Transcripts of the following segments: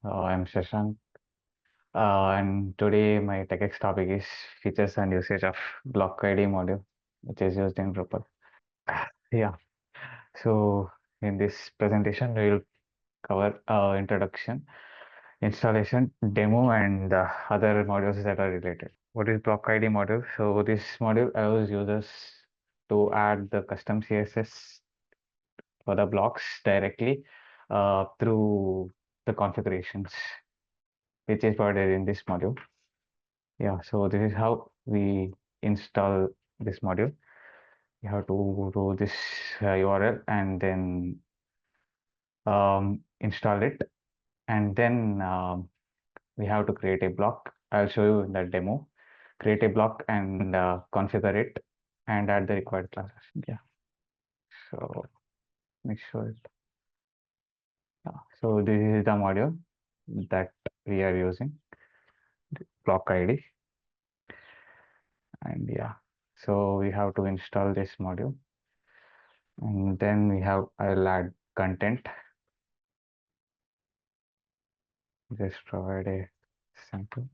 I'm Shashank, and today my TECHX topic is features and usage of block ID module, which is used in Drupal. Yeah, so in this presentation, we will cover introduction, installation, demo, and other modules that are related. What is block ID module? So this module allows users to add the custom CSS for the blocks directly through the configurations, which is provided in this module. Yeah, so this is how we install this module. You have to do this URL and then install it, and then we have to create a block. I'll show you in the demo. Create a block and configure it and add the required classes. Yeah, so make sure it. Yeah. So this is the module that we are using, block ID, and yeah, so we have to install this module. And then I'll add content, just provide a sample.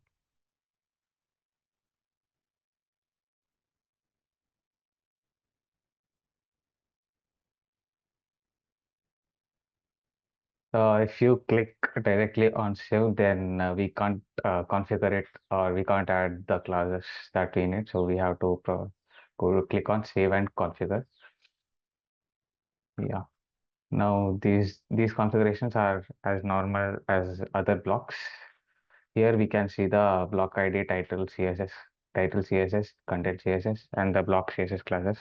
If you click directly on save, then we can't configure it, or we can't add the classes that we need. So we have to go to click on save and configure. Yeah. Now these configurations are as normal as other blocks. Here we can see the block ID, title CSS, content CSS, and the block CSS classes.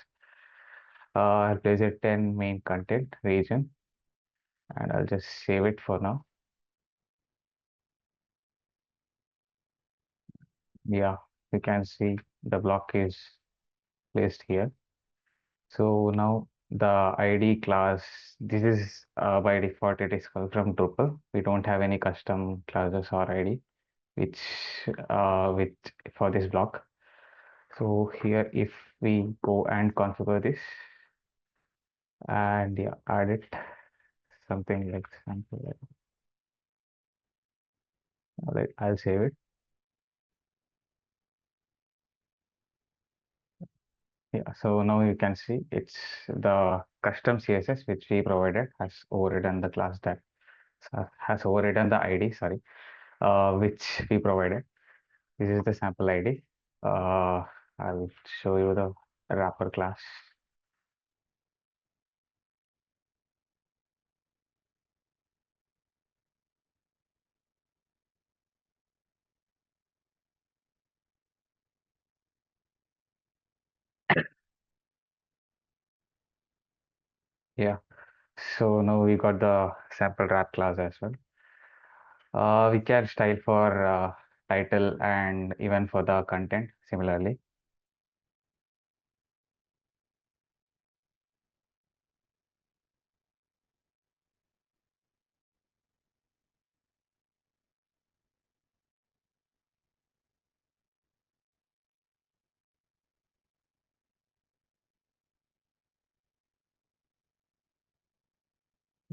I'll place it in main content region, and I'll just save it for now. Yeah, you can see the block is placed here. So now the ID class, this is by default it is called from Drupal. We don't have any custom classes or ID which which for this block. So here if we go and configure this and yeah, add it something like sample, I'll save it. Yeah, so now you can see it's the custom CSS which we provided has overridden the class that has overridden the ID, sorry, which we provided. This is the sample ID. I'll show you the wrapper class. Yeah, so now we got the sample wrap class as well. We can style for title and even for the content similarly.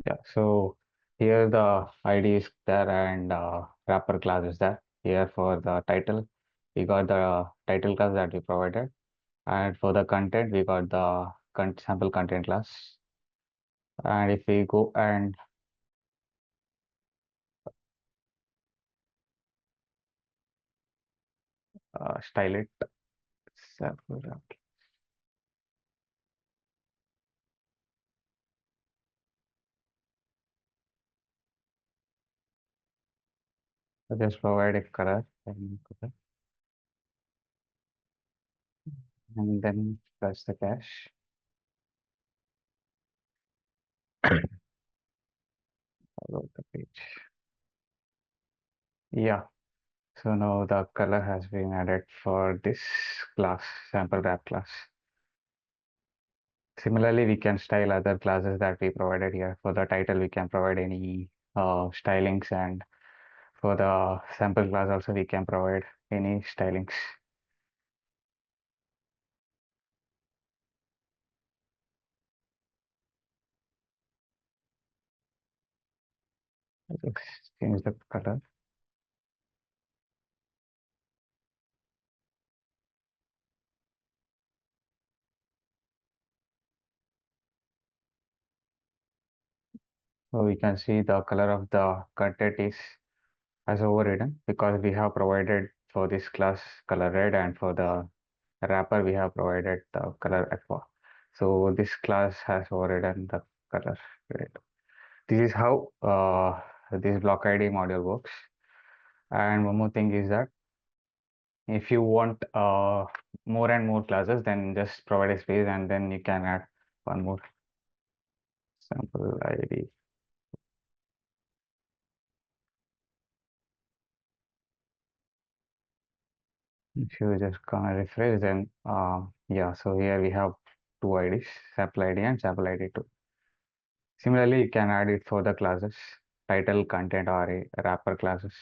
Yeah, so here the ID is there and wrapper class is there. Here for the title, we got the title class that we provided, and for the content, we got the sample content class. And if we go and style it, sample wrap, so just provide a color and then press the cache. Follow the page. Yeah. So now the color has been added for this class, sample wrap class. Similarly, we can style other classes that we provided here. For the title, we can provide any stylings, and for the sample class also, we can provide any stylings. change the color. So we can see the color of the content is as overridden because we have provided for this class color red, and for the wrapper we have provided the color aqua. So this class has overridden the color red. This is how this block ID module works. And one more thing is that if you want more and more classes, then just provide a space and then you can add one more sample ID. If you just come and refresh, then yeah, so here we have two IDs, sample ID and sample ID 2. Similarly, you can add it for the classes, title, content, or a wrapper classes.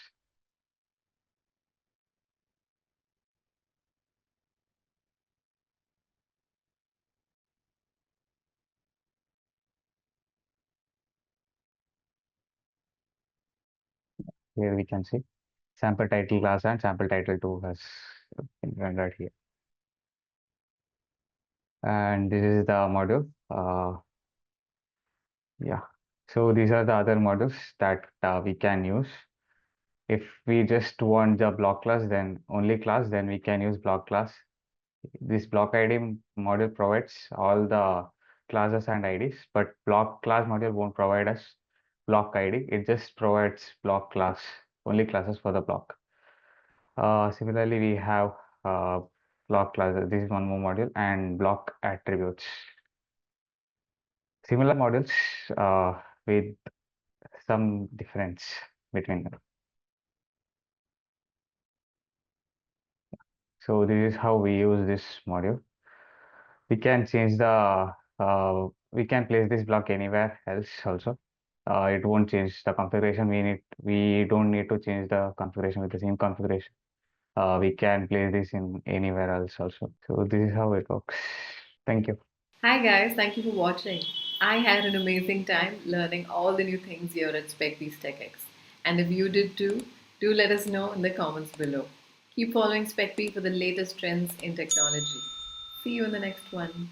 Here we can see sample title class and sample title 2 has been rendered here. And this is the module. Yeah. So these are the other modules that we can use. If we just want the block class, then only class, then we can use block class. This block ID module provides all the classes and IDs, but block class module won't provide us block ID. It just provides block class, only classes for the block. Similarly, we have uh, block classes. This is one more module, and block attributes. Similar modules with some difference between them. So this is how we use this module. We can change the we can place this block anywhere else also. It won't change the configuration. We don't need to change the configuration with the same configuration. We can place this in anywhere else also. So this is how it works. Thank you. Hi guys, thank you for watching. I had an amazing time learning all the new things here at Specbee's TechX. And if you did too, do let us know in the comments below. Keep following Specbee for the latest trends in technology. See you in the next one.